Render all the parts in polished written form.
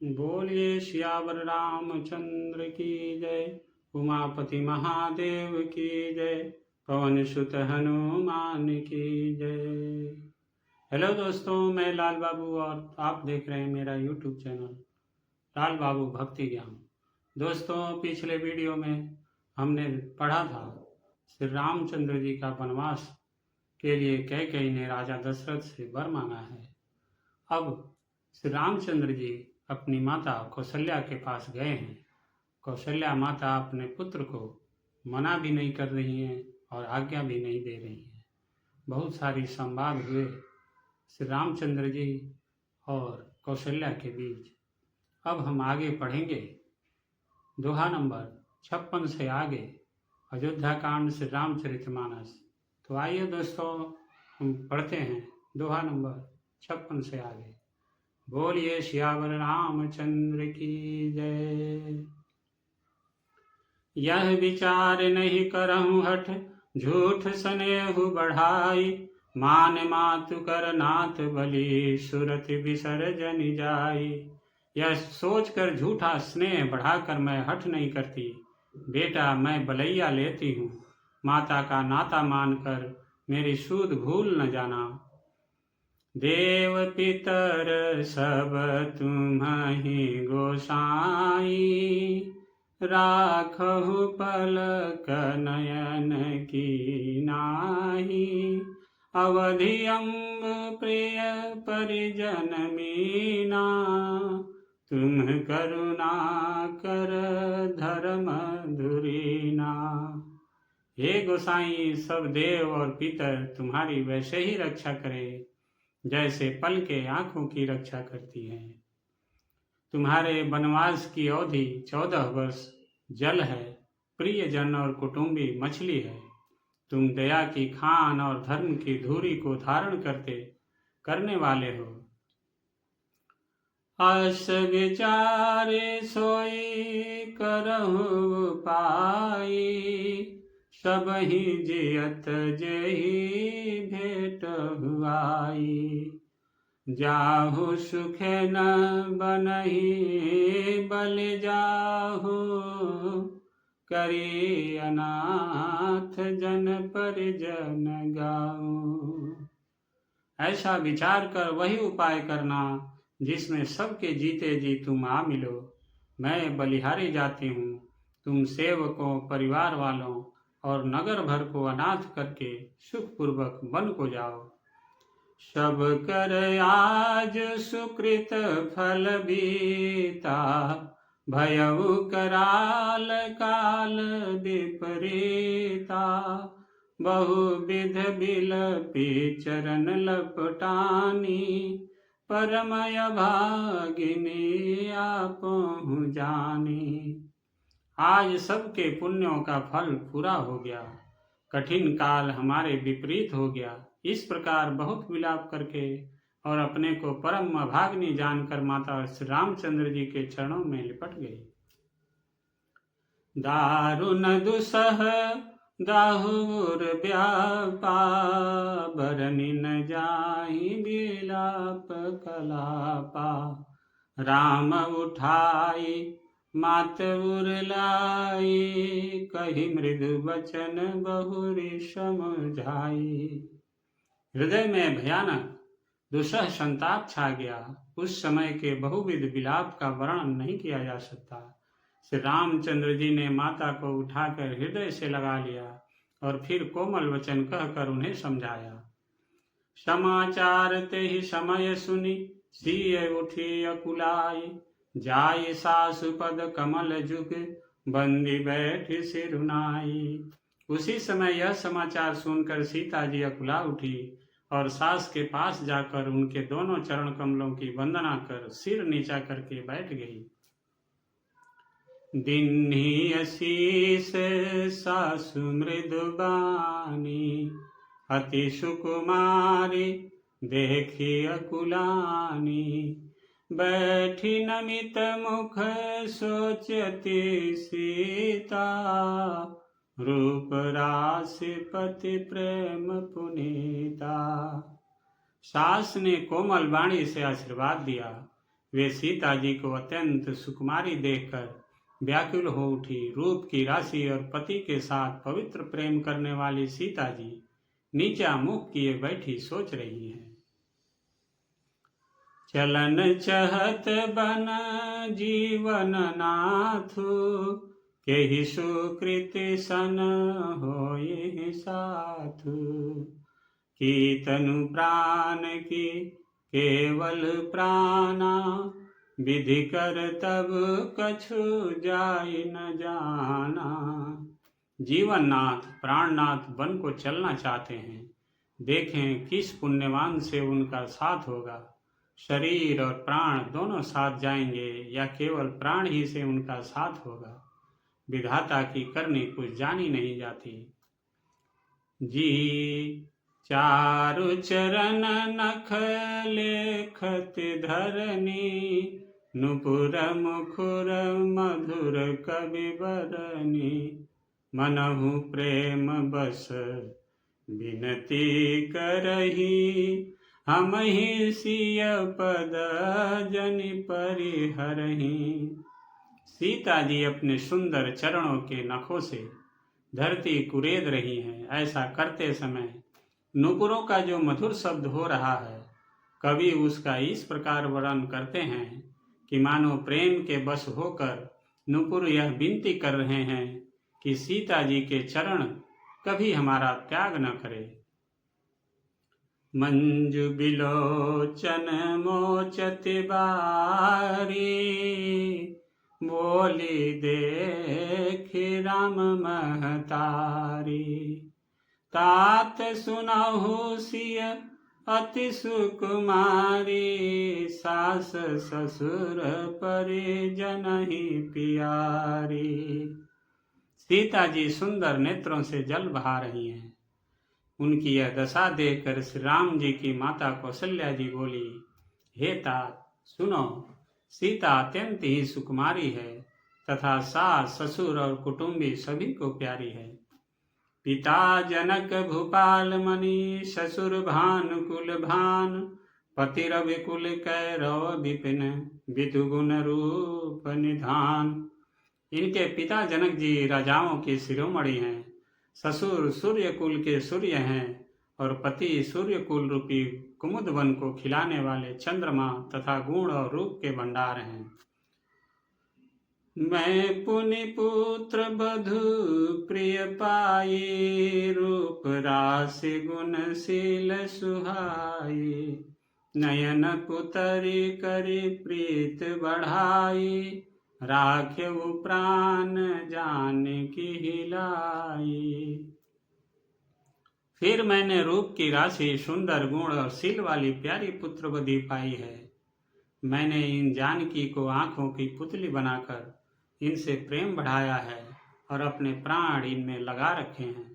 बोलिए सियावर रामचंद्र की जय। उमापति महादेव की जय। पवन सुत हनुमान की जय। हेलो दोस्तों, मैं लाल बाबू और आप देख रहे हैं मेरा यूट्यूब चैनल लाल बाबू भक्ति ज्ञान। दोस्तों, पिछले वीडियो में हमने पढ़ा था श्री रामचंद्र जी का वनवास के लिए कैकेयी ने राजा दशरथ से वर मांगा है। अब श्री रामचंद्र जी अपनी माता कौशल्या के पास गए हैं। कौशल्या माता अपने पुत्र को मना भी नहीं कर रही हैं और आज्ञा भी नहीं दे रही हैं। बहुत सारी संवाद हुए श्री रामचंद्र जी और कौशल्या के बीच। अब हम आगे पढ़ेंगे दोहा नंबर 56 से आगे, अयोध्या कांड से रामचरितमानस। तो आइए दोस्तों, हम पढ़ते हैं दोहा नंबर 56 से आगे। बोलिए सियावर रामचंद्र की जय। यह विचार नहीं करहूँ हठ, झूठ स्नेहु बढ़ाई। मान मातु कर नाथ बलि, सुरति विसर्जन जाई। यह सोचकर झूठा स्नेह बढ़ाकर मैं हठ नहीं करती। बेटा मैं बलैया लेती हूँ, माता का नाता मानकर मेरी सूध भूल न जाना। देव पितर सब तुम्हि गोसाई, राखहु पलक नयन की नाहि। अवधि अम्ब प्रिय परिजन मीना, तुम करुणा कर धर्म धुरीना। हे गोसाई, सब देव और पितर तुम्हारी वैसे ही रक्षा करे जैसे पल के आंखों की रक्षा करती हैं। तुम्हारे वनवास की अवधि 14 वर्ष जल है, प्रियजन और कुटुंबी मछली है। तुम दया की खान और धर्म की धूरी को धारण करने वाले हो। अस विचारे सोई करहु पाई, सबहि जियत जेहि भेट हुआई। जाहु सुखे न बनहि बल जाहु, करी अनाथ जन परिजन गाऊं। ऐसा विचार कर वही उपाय करना जिसमें सबके जीते जी तुम आ मिलो। मैं बलिहारी जाती हूँ, तुम सेवकों, परिवार वालों और नगर भर को अनाथ करके सुखपूर्वक वन को जाओ। सब कर आज सुकृत फल बीता, भयउ कराल काल विपरीता। बहुविध बिलपि चरण लपटानी, परमय भागिनी आपहु जानी। आज सबके पुण्यों का फल पूरा हो गया, कठिन काल हमारे विपरीत हो गया। इस प्रकार बहुत विलाप करके और अपने को परम अभाग्नि जानकर माता श्री रामचंद्र जी के चरणों में लिपट गई। दारुण दुसह दाहुर व्यापा, बरनि न जाहि विलाप कलापा। राम उठाई मात उरलाई, कही मृदु वचन बहुरी समझाई। हृदय में भयानक दुसह संताप छा गया। उस समय के बहुविध विलाप का वर्णन नहीं किया जा सकता। श्री रामचंद्र जी ने माता को उठाकर हृदय से लगा लिया और फिर कोमल वचन कहकर उन्हें समझाया। समाचार ते ही समय सुनी, सिय उठी अकुलाई। जाय सासु पद कमल जुग, बंदी बैठी सिरुनाई। उसी समय यह समाचार सुनकर सीता जी अकुला उठी और सास के पास जाकर उनके दोनों चरण कमलों की वंदना कर सिर नीचा करके बैठ गई। दिन्ही आशीष सासु मृदुबानी, अति सुकुमारी देखी अकुलानी। बैठी नमित मुख सोचती सीता, रूप राशि पति प्रेम पुनीता। सास ने कोमल वाणी से आशीर्वाद दिया। वे सीता जी को अत्यंत सुकुमारी देखकर व्याकुल हो उठी। रूप की राशि और पति के साथ पवित्र प्रेम करने वाली सीता जी नीचा मुख किए बैठी सोच रही हैं। चलन चहत बन जीवन नाथु, केहि सुकृत सन होए साथु। की तनु प्राण की केवल प्राणा, विधि कर तब कछु जाय न जाना। जीवननाथ प्राणनाथ बन को चलना चाहते हैं, देखें किस पुण्यवान से उनका साथ होगा। शरीर और प्राण दोनों साथ जाएंगे या केवल प्राण ही से उनका साथ होगा। विधाता की करनी कुछ जानी नहीं जाती। जी चारु चरण नख लेखत धरनी, नुपुर मुखुर मधुर कवि बरनी। मनहु प्रेम बस विनती करही, हमहि सिय पद जनि परिहरही। सीता जी अपने सुंदर चरणों के नखों से धरती कुरेद रही हैं। ऐसा करते समय नुपुरों का जो मधुर शब्द हो रहा है, कवि उसका इस प्रकार वर्णन करते हैं कि मानो प्रेम के बस होकर नुपुर यह विनती कर रहे हैं कि सीता जी के चरण कभी हमारा त्याग न करे। मंजु बिलोचन मोचत बारी, बोली देख राम महतारी। तात सुनहु सिय अति सुकुमारी, सास ससुर परिजन ही प्यारी। सीता जी सुंदर नेत्रों से जल बहा रही हैं। उनकी यह दशा देखकर श्री राम जी की माता कौशल्या जी बोली, हे तात सुनो, सीता अत्यंत ही सुकुमारी है तथा सास ससुर और कुटुंबी सभी को प्यारी है। पिता जनक भूपाल मणि, ससुर भानुकुल भान। पति रविकुल कैरव विपिन, विदुगुण रूप निधान। इनके पिता जनक जी राजाओं के शिरोमणि हैं, ससुर सूर्य कुल के सूर्य हैं और पति सूर्य कुल रूपी कुमुद वन को खिलाने वाले चंद्रमा तथा गुण और रूप के भंडार हैं। मैं पुनि पुत्र बधु प्रिय पाई, रूप राशि गुणशील सुहाई। नयन पुतरी करी प्रीत बढ़ाई, राख्यउ प्राण जान की हिलाई। फिर मैंने रूप की राशि सुंदर गुण और शील वाली प्यारी पुत्र बधी पाई है। मैंने इन जानकी को आंखों की पुतली बनाकर इनसे प्रेम बढ़ाया है और अपने प्राण इनमें लगा रखे हैं।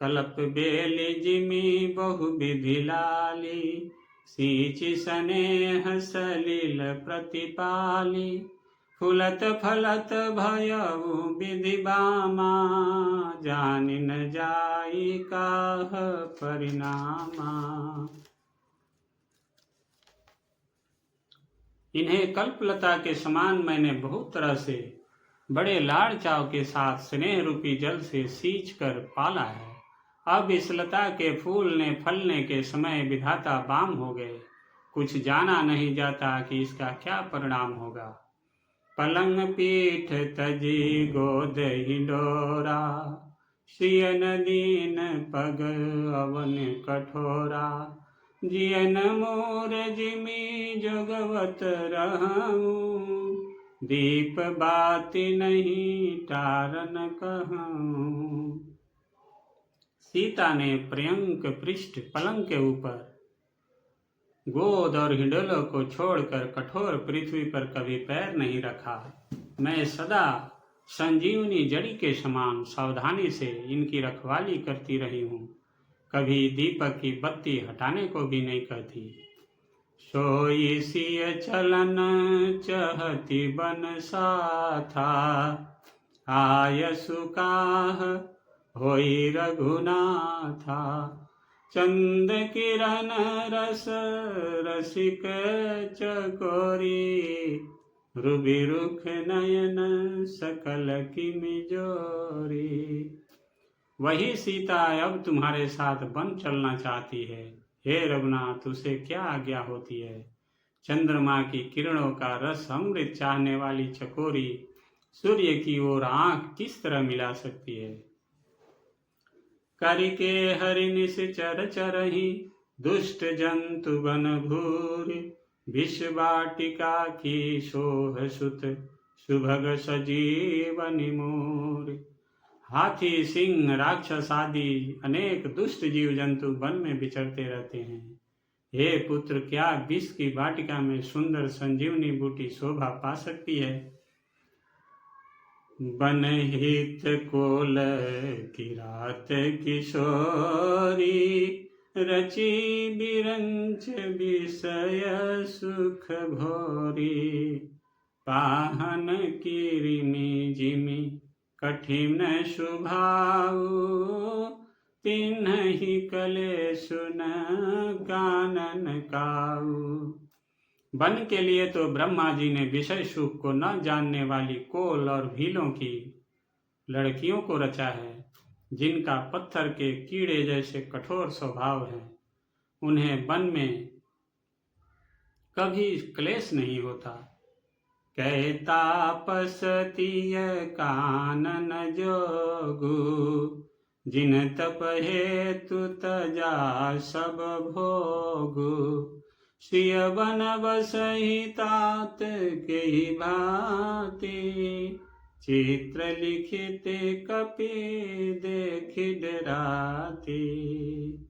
कल्प बेली जिमी बहु विधि लाली, सींचि स्नेह सलिल प्रतिपाली। फुलत फलत भयउ विधि बामा, जानि न जाई काह परिणामा। इन्हें कल्पलता के समान मैंने बहुत तरह से बड़े लाड़ चाव के साथ स्नेह रूपी जल से सींच कर पाला है। अब इस लता के फूलने फलने के समय विधाता बाम हो गए। कुछ जाना नहीं जाता कि इसका क्या परिणाम होगा। पलंग पीठ तजी गोद हिंडोरा, श्रियन दीन पग अवन कठोरा। जियन मोर जिमी जोगवत रहूं, दीप बाती नहीं टारन कहूं। सीता ने पर्यंक पृष्ठ पलंग के ऊपर गोद और हिंडोलों को छोड़कर कठोर पृथ्वी पर कभी पैर नहीं रखा। मैं सदा संजीवनी जड़ी के समान सावधानी से इनकी रखवाली करती रही हूँ। कभी दीपक की बत्ती हटाने को भी नहीं कहती। सोई सिय चलन चहती बन साथा, आय सुकाह होई रघुनाथा। चंद किरण रस रसिक चकोरी, रुबि रुख नयन सकल किमि जोरी। वही सीता अब तुम्हारे साथ वन चलना चाहती है। हे रघुनाथ, उसे क्या आज्ञा होती है? चंद्रमा की किरणों का रस अमृत चाहने वाली चकोरी सूर्य की ओर आंख किस तरह मिला सकती है? करिके हरि निश्चर चरहि, दुष्ट जंतु बन भूरि, विष वाटिका की शोभ सुत, सुभग सजीवनि मोर। हाथी, सिंह, राक्षस आदि अनेक दुष्ट जीव जंतु वन में विचरते रहते हैं। हे पुत्र, क्या विष की वाटिका में सुंदर संजीवनी बूटी शोभा पा सकती है? बन हित कोल किरात किशोरी, रची बिरंच विषय सुख भोरी। पाहन किरिमि जिमि कठिन शुभाऊ, तिन्हि कलेशु न कानन काऊ। वन के लिए तो ब्रह्मा जी ने विषय सुख को न जानने वाली कोल और भीलों की लड़कियों को रचा है, जिनका पत्थर के कीड़े जैसे कठोर स्वभाव है। उन्हें वन में कभी क्लेश नहीं होता। कहता पसतीय कानन जोगु, जिन तप हेतु तजा सब भोगु। श्रिय बन बसहि तात के भांति, चित्र लिखिते कपि देखि डराती।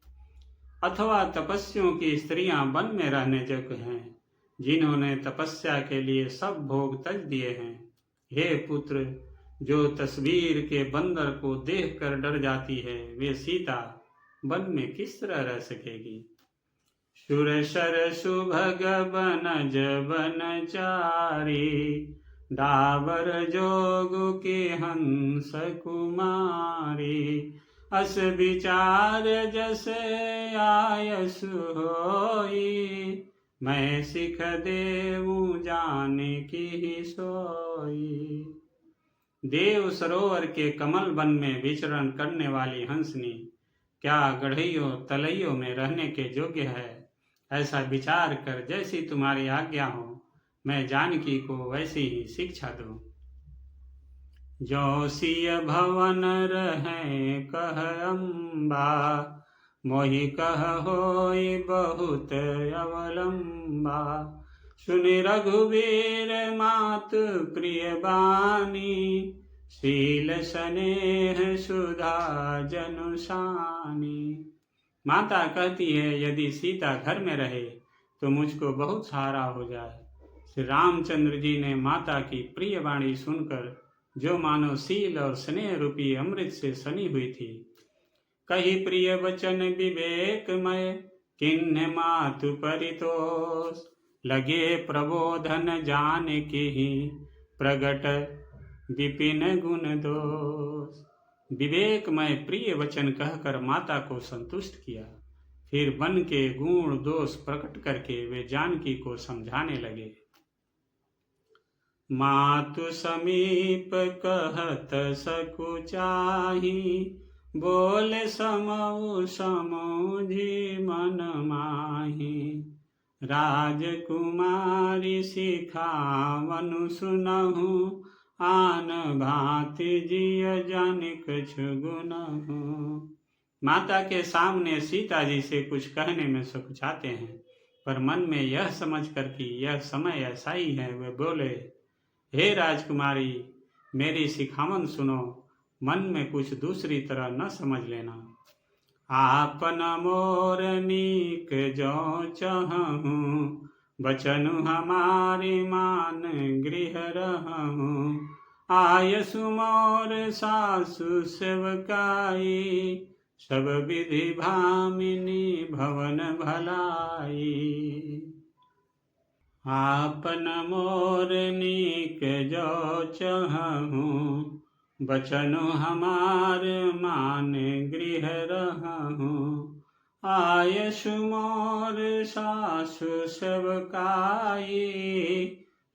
अथवा तपस्वियों की स्त्रियां वन में रहने योग्य हैं, जिन्होंने तपस्या के लिए सब भोग तज दिए हैं। हे पुत्र, जो तस्वीर के बंदर को देखकर डर जाती है, वे सीता वन में किस तरह रह सकेगी? सुरसर सुभग बनज बनचारी, डाबर जोगु के हंस कुमारी। अस विचार जस आयसु होई, मैं सिख देवू जाने की सोई। देव सरोवर के कमल वन में विचरण करने वाली हंसनी क्या गढ़इयों तलइयों में रहने के योग्य है? ऐसा विचार कर जैसी तुम्हारी आज्ञा हो, मैं जानकी को वैसी ही शिक्षा दूं। जो सिय भवन रहे कह अम्बा, मोहि कह होई बहुत अवलंबा। सुनि रघुवीर मातु प्रिय बानी, शील स्नेह सुधा जनुसानी। माता कहती है, यदि सीता घर में रहे तो मुझको बहुत सहारा हो जाए। श्री रामचंद्र जी ने माता की प्रिय वाणी सुनकर, जो मानो शील और स्नेह रूपी अमृत से सनी हुई थी, कही प्रिय वचन विवेकमय, किन्ह मातु परितोष। लगे प्रबोधन जान के ही, प्रगट विपिन गुण दोष। विवेकमय प्रिय वचन कहकर माता को संतुष्ट किया। फिर वन के गुण दोष प्रकट करके वे जानकी को समझाने लगे। मातु समीप कहत सकुचाही, बोले समऊ समूझी मन माही। राजकुमारी सिखावनु सुनहु, आन भांति जिय जानिक गुनहु। माता के सामने सीता जी से कुछ कहने में सकुचाते हैं, पर मन में यह समझ कर कि यह समय ऐसा ही है, वे बोले, हे राजकुमारी, मेरी सिखावन सुनो, मन में कुछ दूसरी तरह न समझ लेना। आपन मोर नीक जो चहूँ, बचनु हमारी मान गृह रहूँ। आयसु मोर सासु सेवकाई, सब विधि भामिनी भवन भलाई। आपन मोर नीक जो चहूँ, बचनु हमार मान गृह रहूँ। आयसु मोर सासु सेवकाई,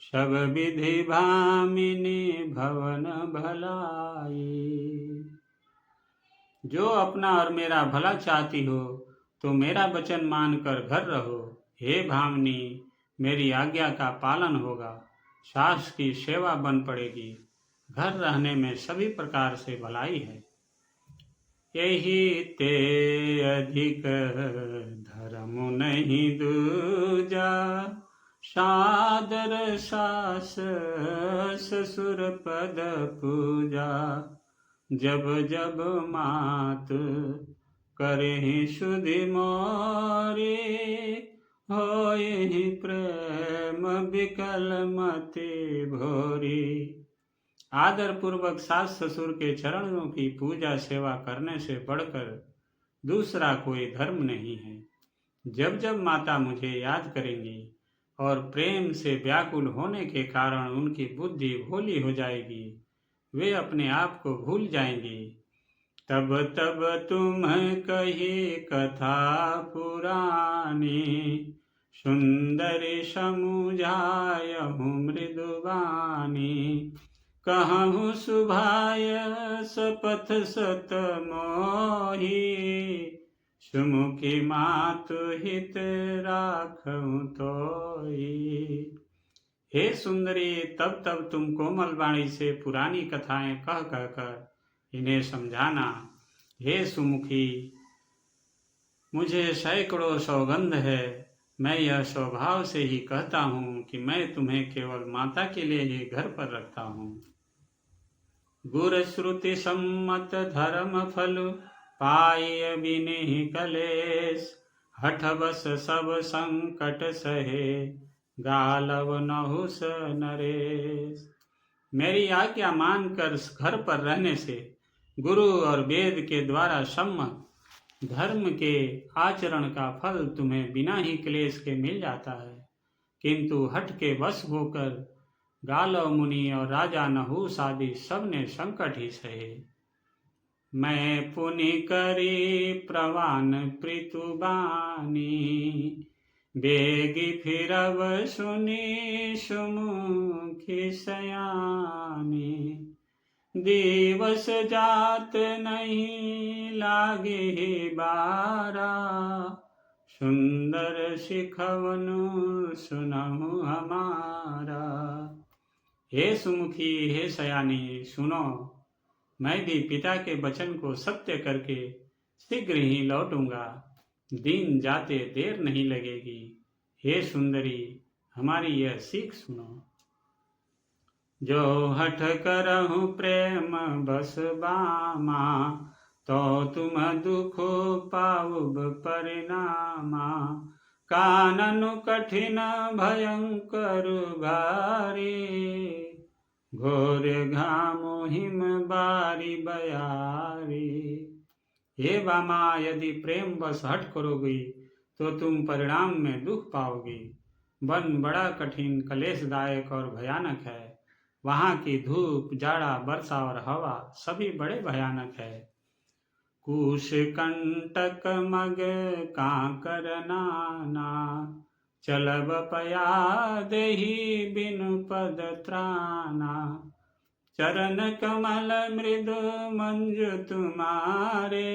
सब विधि भामिनी भवन भलाई। जो अपना और मेरा भला चाहती हो तो मेरा वचन मानकर घर रहो। हे भामिनी, मेरी आज्ञा का पालन होगा, सास की सेवा बन पड़ेगी, घर रहने में सभी प्रकार से भलाई है। यही ते अधिक धर्म नहीं दूजा, सादर सास ससुर पद पूजा। जब जब मात करे सुधि मोरी, होई प्रेम विकल मति भोरी। आदर पूर्वक सास ससुर के चरणों की पूजा सेवा करने से बढ़कर दूसरा कोई धर्म नहीं है। जब जब माता मुझे याद करेंगी और प्रेम से व्याकुल होने के कारण उनकी बुद्धि भोली हो जाएगी, वे अपने आप को भूल जाएंगी। तब तब तुम कही कथा पुरानी, सुंदरी समुझायहु मृदुवानी। कहूँ सुभाय सपथ सत मोही, सुमुखी मातु हित राखूं तोई। हे सुंदरी, तब तब तुम कोमल वाणी से पुरानी कथाएं कह कहकर इन्हें समझाना। हे सुमुखी, मुझे सैकड़ों सौगंध है, मैं यह स्वभाव से ही कहता हूँ कि मैं तुम्हें केवल माता के लिए ही घर पर रखता हूँ। गुर श्रुति सम्मत धर्म फल पाई बिनि कलेश, हठ बस सब संकट सहे गालव नहुस नरेश। मेरी आज्ञा मानकर घर पर रहने से गुरु और वेद के द्वारा सम्मत धर्म के आचरण का फल तुम्हें बिना ही क्लेश के मिल जाता है, किंतु हठ के वश होकर गालव मुनि और राजा नहुस आदि सब ने संकट ही सहे। मैं पुनि करी प्रवान प्रीतुबानी, बेगी फिरब सुनी सुमुखी सयानी। दिवस जात नहीं लागे बारा, सुंदर सिखवनु सुनहु हमारा। हे सुमुखी, हे सयानी, सुनो, मैं भी पिता के वचन को सत्य करके शीघ्र ही लौटूंगा, दिन जाते देर नहीं लगेगी। हे सुंदरी, हमारी यह सीख सुनो। जो हठ करहु प्रेम बस बामा, तो तुम दुख पाउब परिणामा। काननु कठिन भयंकर भारी, घोर घामु हिम बारी बयारी। हे बामा, यदि प्रेम बस हट करोगी तो तुम परिणाम में दुख पाओगी। वन बड़ा कठिन, कलेशदायक और भयानक है। वहाँ की धूप, जाड़ा, वर्षा और हवा सभी बड़े भयानक है। कुश कंटक मग कांकर नाना, चलब पया देहि बिनु पद त्राना। चरण कमल मृदु मंजु तुम्हारे,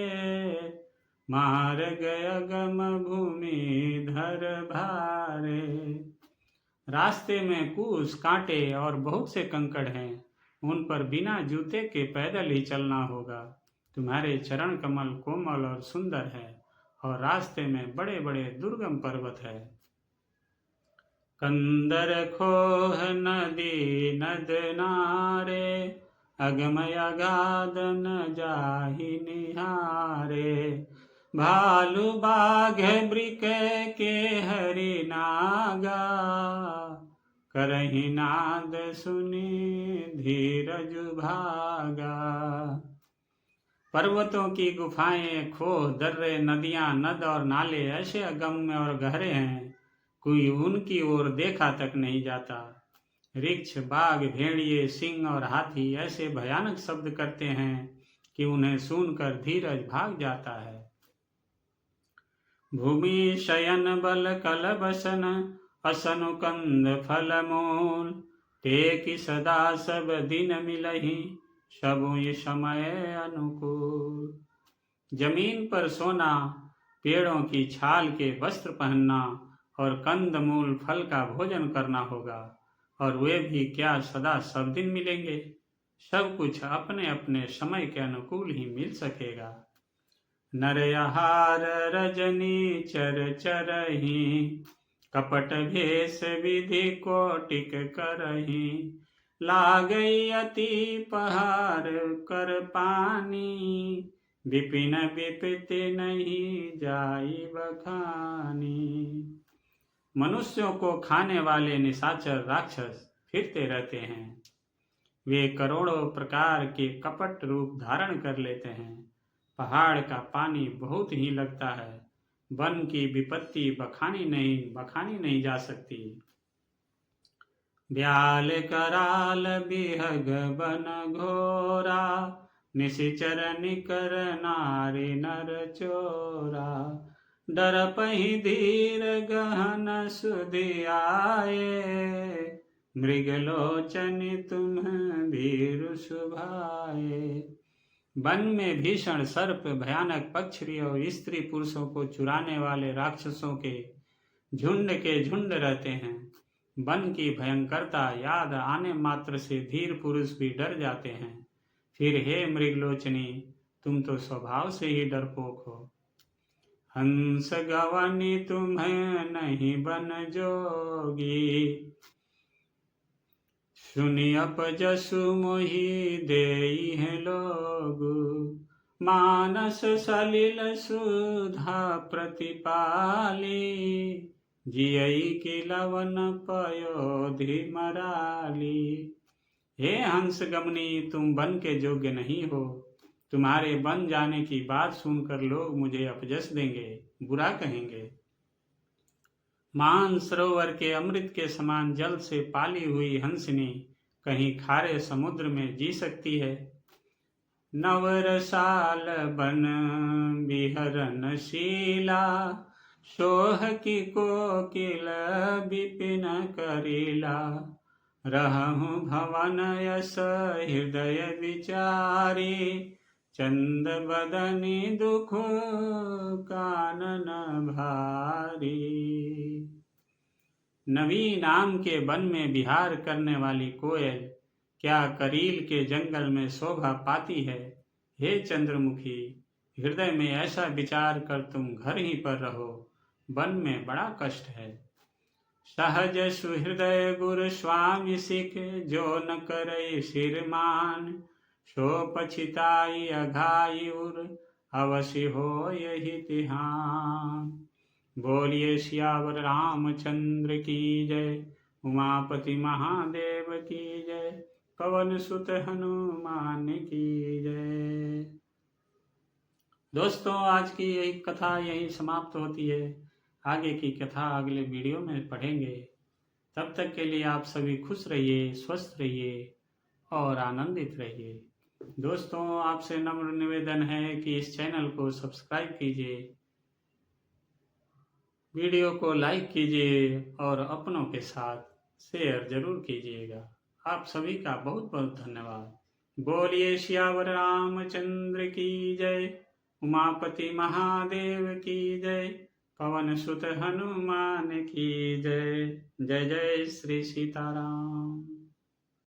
मार्ग अगम भूमि धर भारे। रास्ते में कुश, कांटे और बहुत से कंकड़ हैं, उन पर बिना जूते के पैदल ही चलना होगा। तुम्हारे चरण कमल कोमल और सुंदर है, और रास्ते में बड़े बड़े दुर्गम पर्वत है। कंदर खोह नदी नद नारे, अगमय अगाध न जाहि निहारे। भालू बाघ बृक के हरि नागा, करहि नाद सुनी धीरज भागा। पर्वतों की गुफाएं, खोह, दर्रे, नदियां, नद और नाले ऐसे अगम्य और गहरे हैं, कोई उनकी ओर देखा तक नहीं जाता। वृक्ष, बाघ, भेड़िए, सिंह और हाथी ऐसे भयानक शब्द करते हैं कि उन्हें सुनकर धीरज भाग जाता है। भूमि शयन बल कल बसन असनु कंद फल मूल ते कि सदा सब दिन मिलही सबु ये समय अनुकूल। जमीन पर सोना, पेड़ों की छाल के वस्त्र पहनना और कंद मूल फल का भोजन करना होगा, और वे भी क्या सदा सब दिन मिलेंगे। सब कुछ अपने अपने समय के अनुकूल ही मिल सकेगा। नरयहार रजनी चर चरही कपट भेष विधि कोटिक करही लागई अति पहार कर पानी विपिन विपिति नहीं जाई बखानी। मनुष्यों को खाने वाले निशाचर राक्षस फिरते रहते हैं। वे करोड़ों प्रकार के कपट रूप धारण कर लेते हैं। पहाड़ का पानी बहुत ही लगता है। वन की विपत्ति बखानी नहीं जा सकती। ब्याल कराल बिहग बन घोरा निशिचर निकर नारी नर चोरा डर पही धीर गहन सुधि आए मृगलोचन तुम भीरु सुभाए। वन में भीषण सर्प, भयानक पक्षी और स्त्री पुरुषों को चुराने वाले राक्षसों के झुंड रहते हैं। वन की भयंकरता याद आने मात्र से धीर पुरुष भी डर जाते हैं। फिर हे मृगलोचनी, तुम तो स्वभाव से ही डरपोक हो। हंस गवनी तुम्हें नहीं बन जोगी सुनि अपजसु मोहि देई है लोग। मानस सलिल सुधा प्रतिपाली जियई की लवन पयोधि मराली। हे हंस गमनी, तुम वन के योग्य नहीं हो। तुम्हारे बन जाने की बात सुनकर लोग मुझे अपजस देंगे, बुरा कहेंगे। मान सरोवर के अमृत के समान जल से पाली हुई हंसनी कहीं खारे समुद्र में जी सकती है। नवरसाल बन बिहरन शीला सोह की कोकिल विपिन करीला। रहु भवन यस हृदय विचारी चंद बदनी दुख कानन भारी। नवी नाम के वन में विहार करने वाली कोयल क्या करील के जंगल में शोभा पाती है। हे चंद्रमुखी, हृदय में ऐसा विचार कर तुम घर ही पर रहो, वन में बड़ा कष्ट है। सहज सुहृदय गुरु स्वामी सिख जो न करे सिरमान सो पछिताई अघाई उर अवश्य हो यही तिहान। बोलिए सियावर रामचंद्र की जय, उमापति महादेव की जय, पवन सुत हनुमान की जय। दोस्तों, आज की यही कथा यही समाप्त होती है। आगे की कथा अगले वीडियो में पढ़ेंगे। तब तक के लिए आप सभी खुश रहिए, स्वस्थ रहिए और आनंदित रहिए। दोस्तों, आपसे नम्र निवेदन है कि इस चैनल को सब्सक्राइब कीजिए, वीडियो को लाइक कीजिए और अपनों के साथ शेयर जरूर कीजिएगा। आप सभी का बहुत बहुत धन्यवाद। बोलिए सियावर रामचंद्र की जय, उमापति महादेव की जय, पवन सुत हनुमान की जय। जय जय श्री सीताराम।